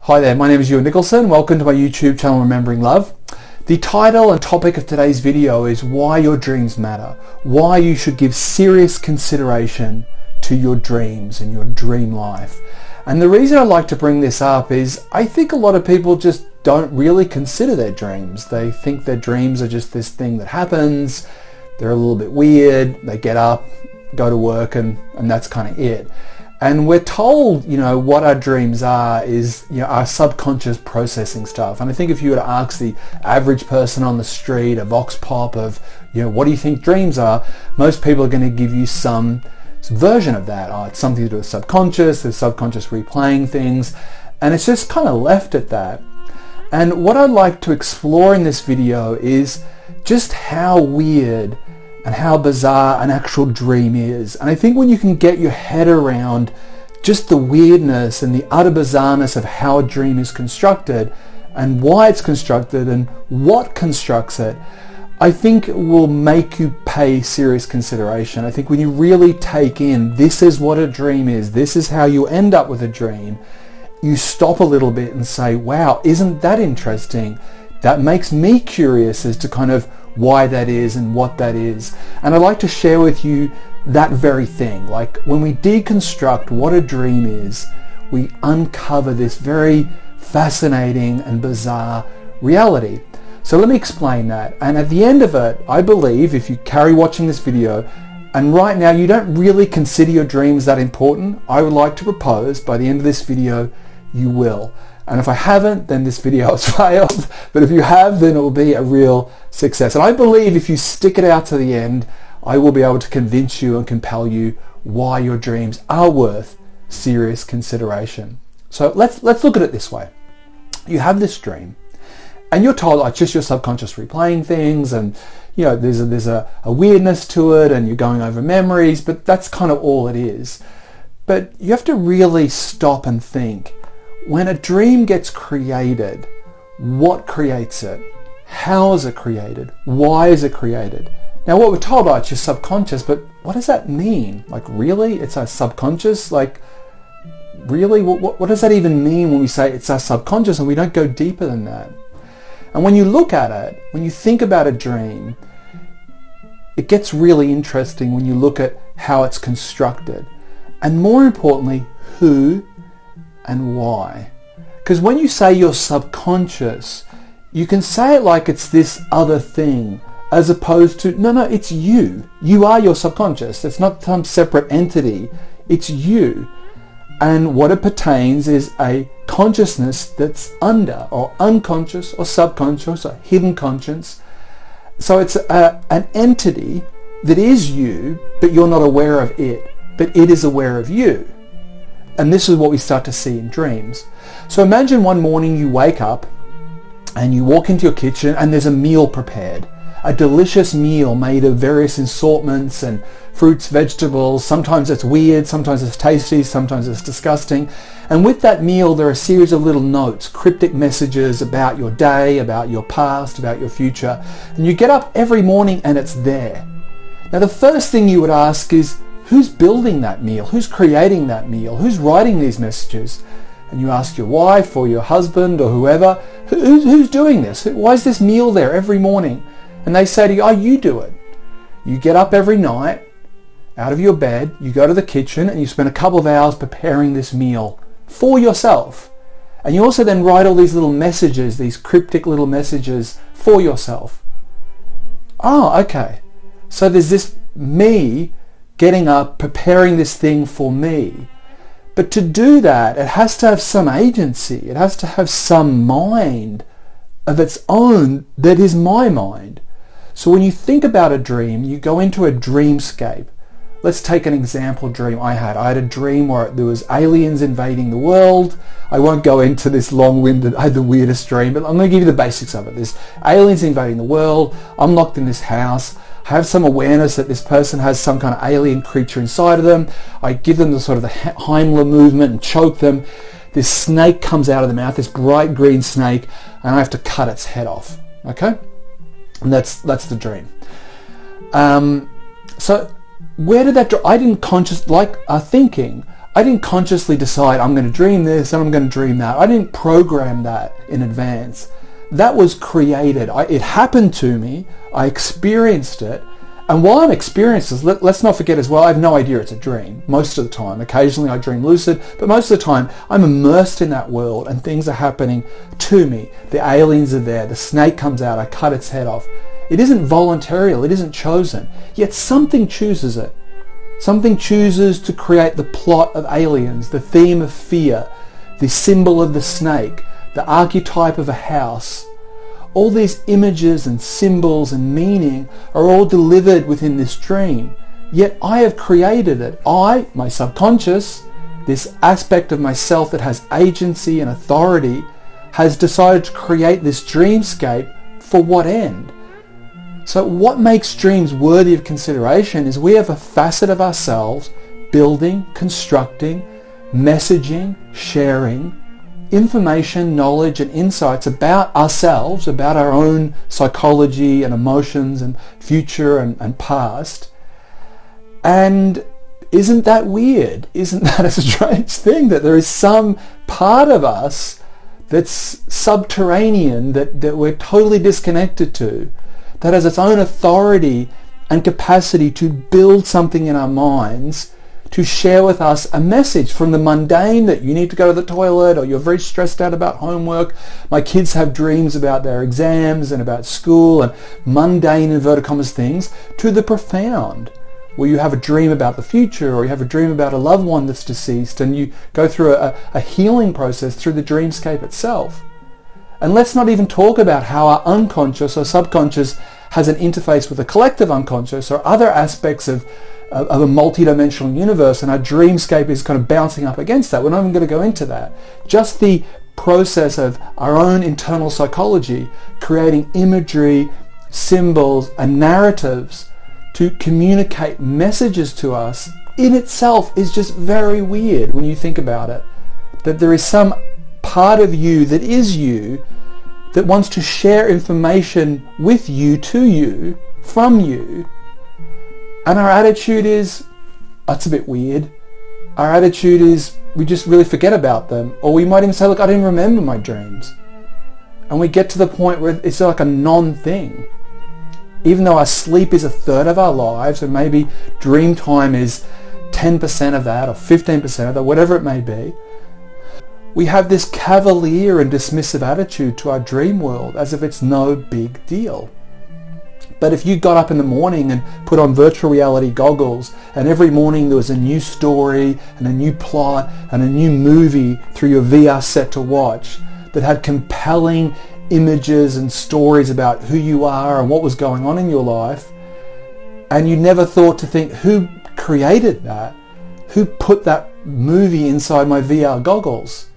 Hi there, my name is Ewan Nicholson. Welcome to my YouTube channel, Remembering Love. The title and topic of today's video is why your dreams matter, why you should give serious consideration to your dreams and your dream life. And the reason I like to bring this up is I think a lot of people just don't really consider their dreams. They think their dreams are just this thing that happens, they're a little bit weird, they get up, go to work and that's kind of it. And we're told, what our dreams are is, our subconscious processing stuff. And I think if you were to ask the average person on the street, a vox pop of, what do you think dreams are? Most people are going to give you some version of that. Oh, it's something to do with subconscious, there's subconscious replaying things. And it's just kind of left at that. And what I'd like to explore in this video is just how weird and how bizarre an actual dream is. And I think when you can get your head around just the weirdness and the utter bizarreness of how a dream is constructed and why it's constructed and what constructs it, I think it will make you pay serious consideration. I think when you really take in, this is what a dream is, this is how you end up with a dream, you stop a little bit and say, wow, isn't that interesting? That makes me curious as to kind of why that is and what that is. And I'd like to share with you that very thing. Like when we deconstruct what a dream is, we uncover this very fascinating and bizarre reality. So let me explain that. And at the end of it, I believe if you carry watching this video and right now you don't really consider your dreams that important, I would like to propose by the end of this video, you will. And if I haven't, then this video has failed. But if you have, then it will be a real success. And I believe if you stick it out to the end, I will be able to convince you and compel you why your dreams are worth serious consideration. So let's look at it this way. You have this dream, and you're told, oh, it's just your subconscious replaying things, and there's a weirdness to it, and you're going over memories, but that's kind of all it is. But you have to really stop and think. When a dream gets created, what creates it? How is it created? Why is it created? Now what we're told, it's your subconscious, but what does that mean? Like really? It's our subconscious? Like really? What does that even mean when we say it's our subconscious and we don't go deeper than that? And when you look at it, when you think about a dream, it gets really interesting when you look at how it's constructed. And more importantly, who and why. Because when you say you're subconscious, you can say it like it's this other thing, as opposed to, no, it's you. You are your subconscious. It's not some separate entity. It's you. And what it pertains is a consciousness that's under, or unconscious, or subconscious, or hidden conscience. So it's an entity that is you, but you're not aware of it, but it is aware of you. And this is what we start to see in dreams. So imagine one morning you wake up and you walk into your kitchen and there's a meal prepared. A delicious meal made of various assortments and fruits, vegetables. Sometimes it's weird, sometimes it's tasty, sometimes it's disgusting. And with that meal there are a series of little notes, cryptic messages about your day, about your past, about your future. And you get up every morning and it's there. Now the first thing you would ask is, who's building that meal? Who's creating that meal? Who's writing these messages? And you ask your wife or your husband or whoever, who's doing this? Why is this meal there every morning? And they say to you, oh, you do it. You get up every night out of your bed, you go to the kitchen and you spend a couple of hours preparing this meal for yourself. And you also then write all these little messages, these cryptic little messages for yourself. Oh, okay. So there's this me getting up, preparing this thing for me. But to do that, it has to have some agency. It has to have some mind of its own that is my mind. So when you think about a dream, you go into a dreamscape. Let's take an example dream I had. I had a dream where there was aliens invading the world. I won't go into this long-winded, I had the weirdest dream, but I'm going to give you the basics of it. There's aliens invading the world. I'm locked in this house. I have some awareness that this person has some kind of alien creature inside of them. I give them the sort of the Heimlich movement and choke them. This snake comes out of the mouth, this bright green snake, and I have to cut its head off. Okay? And that's the dream. So where did that, I didn't thinking, I didn't consciously decide I'm going to dream this and I'm going to dream that. I didn't program that in advance. That was created. It happened to me. I experienced it. And while I'm experiencing this, let's not forget as well, I have no idea it's a dream most of the time. Occasionally I dream lucid, but most of the time I'm immersed in that world and things are happening to me. The aliens are there. The snake comes out. I cut its head off. It isn't voluntarial. It isn't chosen. Yet something chooses it. Something chooses to create the plot of Aliens, the theme of fear, the symbol of the snake, the archetype of a house. All these images and symbols and meaning are all delivered within this dream. Yet I have created it. I, my subconscious, this aspect of myself that has agency and authority, has decided to create this dreamscape. For what end? So what makes dreams worthy of consideration is we have a facet of ourselves building, constructing, messaging, sharing information, knowledge and insights about ourselves, about our own psychology and emotions and future and past. And isn't that weird? Isn't that a strange thing that there is some part of us that's subterranean, that we're totally disconnected to, that has its own authority and capacity to build something in our minds, to share with us a message from the mundane, that you need to go to the toilet or you're very stressed out about homework. My kids have dreams about their exams and about school and mundane, inverted commas, things, to the profound, where you have a dream about the future or you have a dream about a loved one that's deceased and you go through a healing process through the dreamscape itself. And let's not even talk about how our unconscious or subconscious has an interface with the collective unconscious or other aspects of a multidimensional universe, and our dreamscape is kind of bouncing up against that. We're not even going to go into that. Just the process of our own internal psychology creating imagery, symbols and narratives to communicate messages to us in itself is just very weird when you think about it. That there is some part of you that is you that wants to share information with you, to you, from you. And our attitude is, that's a bit weird. Our attitude is, we just really forget about them. Or we might even say, look, I didn't remember my dreams. And we get to the point where it's like a non-thing. Even though our sleep is a third of our lives, and maybe dream time is 10% of that, or 15% of that, whatever it may be, we have this cavalier and dismissive attitude to our dream world as if it's no big deal. But if you got up in the morning and put on virtual reality goggles and every morning there was a new story and a new plot and a new movie through your VR set to watch that had compelling images and stories about who you are and what was going on in your life, and you never thought to think, who created that? Who put that movie inside my VR goggles?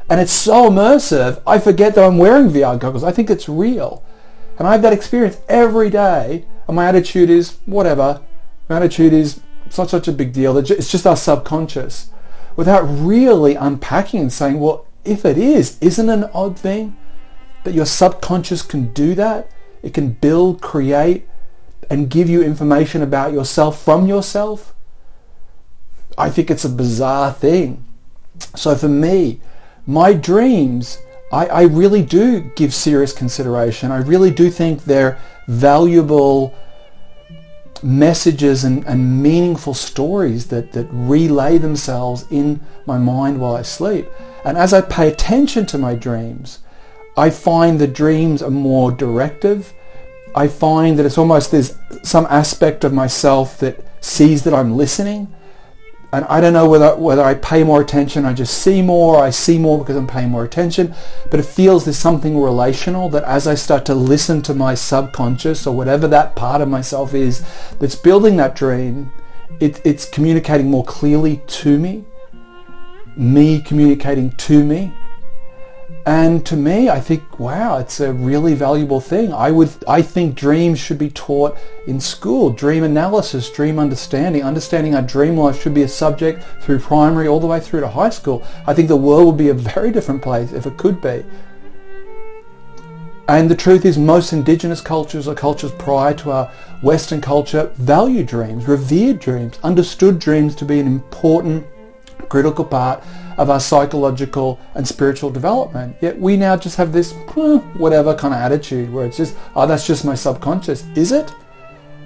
And it's so immersive, I forget that I'm wearing VR goggles. I think it's real. And I have that experience every day, and my attitude is, whatever. My attitude is, it's not such a big deal. It's just our subconscious. Without really unpacking and saying, well, if it is, isn't it an odd thing that your subconscious can do that? It can build, create, and give you information about yourself from yourself. I think it's a bizarre thing. So for me, my dreams, I really do give serious consideration. I really do think they're valuable messages and meaningful stories that relay themselves in my mind while I sleep. And as I pay attention to my dreams, I find the dreams are more directive. I find that it's almost there's some aspect of myself that sees that I'm listening. And I don't know whether I pay more attention, I just see more, I see more because I'm paying more attention, but it feels there's something relational that as I start to listen to my subconscious or whatever that part of myself is that's building that dream, it's communicating more clearly to me communicating to me. And to me, I think, wow, it's a really valuable thing. I think dreams should be taught in school. Dream analysis, dream understanding our dream life should be a subject through primary all the way through to high school. I think the world would be a very different place if it could be. And the truth is, most indigenous cultures or cultures prior to our Western culture value dreams, revered dreams, understood dreams to be an important critical part of our psychological and spiritual development. Yet we now just have this whatever kind of attitude where it's just, oh, that's just my subconscious. Is it?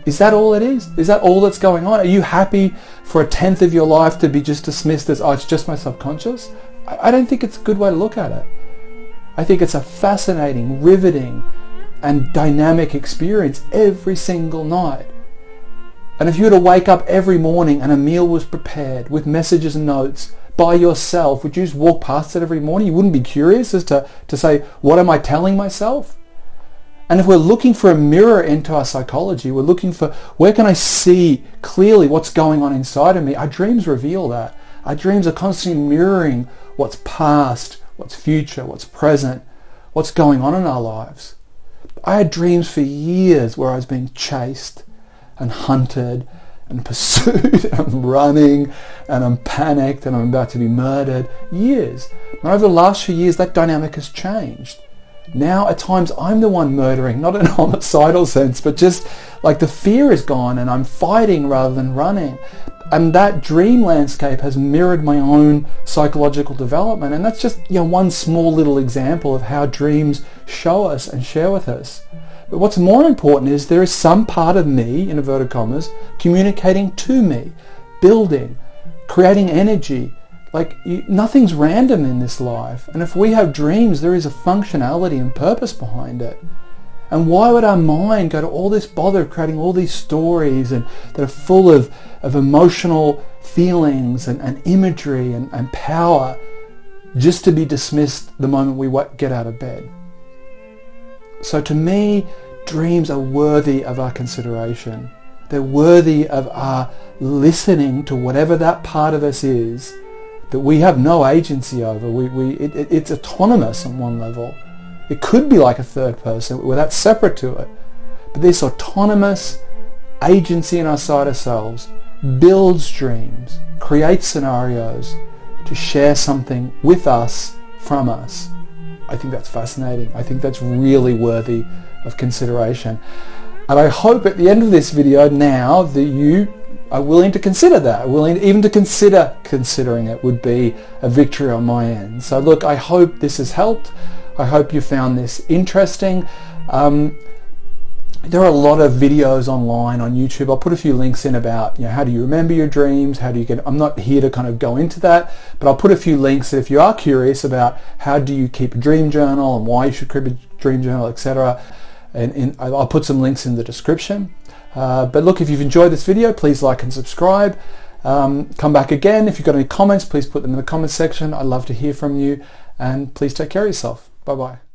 Is that all it is? Is that all that's going on? Are you happy for a tenth of your life to be just dismissed as, oh, it's just my subconscious? I don't think it's a good way to look at it. I think it's a fascinating, riveting, and dynamic experience every single night. And if you were to wake up every morning and a meal was prepared with messages and notes by yourself, would you just walk past it every morning? You wouldn't be curious as to say, what am I telling myself? And if we're looking for a mirror into our psychology, we're looking for, where can I see clearly what's going on inside of me? Our dreams reveal that. Our dreams are constantly mirroring what's past, what's future, what's present, what's going on in our lives. I had dreams for years where I was being chased and hunted and pursued, and I'm running and I'm panicked and I'm about to be murdered. Years. And over the last few years, that dynamic has changed. Now at times I'm the one murdering, not in a homicidal sense, but just like the fear is gone and I'm fighting rather than running. And that dream landscape has mirrored my own psychological development. And that's just, one small little example of how dreams show us and share with us. But what's more important is there is some part of me, in inverted commas, communicating to me, building, creating energy. Nothing's random in this life. And if we have dreams, there is a functionality and purpose behind it. And why would our mind go to all this bother of creating all these stories and that are full of emotional feelings and imagery and power just to be dismissed the moment we get out of bed? So to me, dreams are worthy of our consideration. They're worthy of our listening to whatever that part of us is that we have no agency over. It's autonomous on one level. It could be like a third person where that's separate to it. But this autonomous agency in our side of selves builds dreams, creates scenarios to share something with us, from us. I think that's fascinating. I think that's really worthy of consideration. And I hope at the end of this video now that you are willing to consider that, willing even to consider considering it would be a victory on my end. So look, I hope this has helped. I hope you found this interesting. There are a lot of videos online on YouTube. I'll put a few links in about how do you remember your dreams, how do you get, I'm not here to kind of go into that, but I'll put a few links that if you are curious about how do you keep a dream journal and why you should keep a dream journal, etc. And I'll put some links in the description. But look, if you've enjoyed this video, please like and subscribe. Come back again. If you've got any comments, please put them in the comments section. I'd love to hear from you, and please take care of yourself. Bye bye.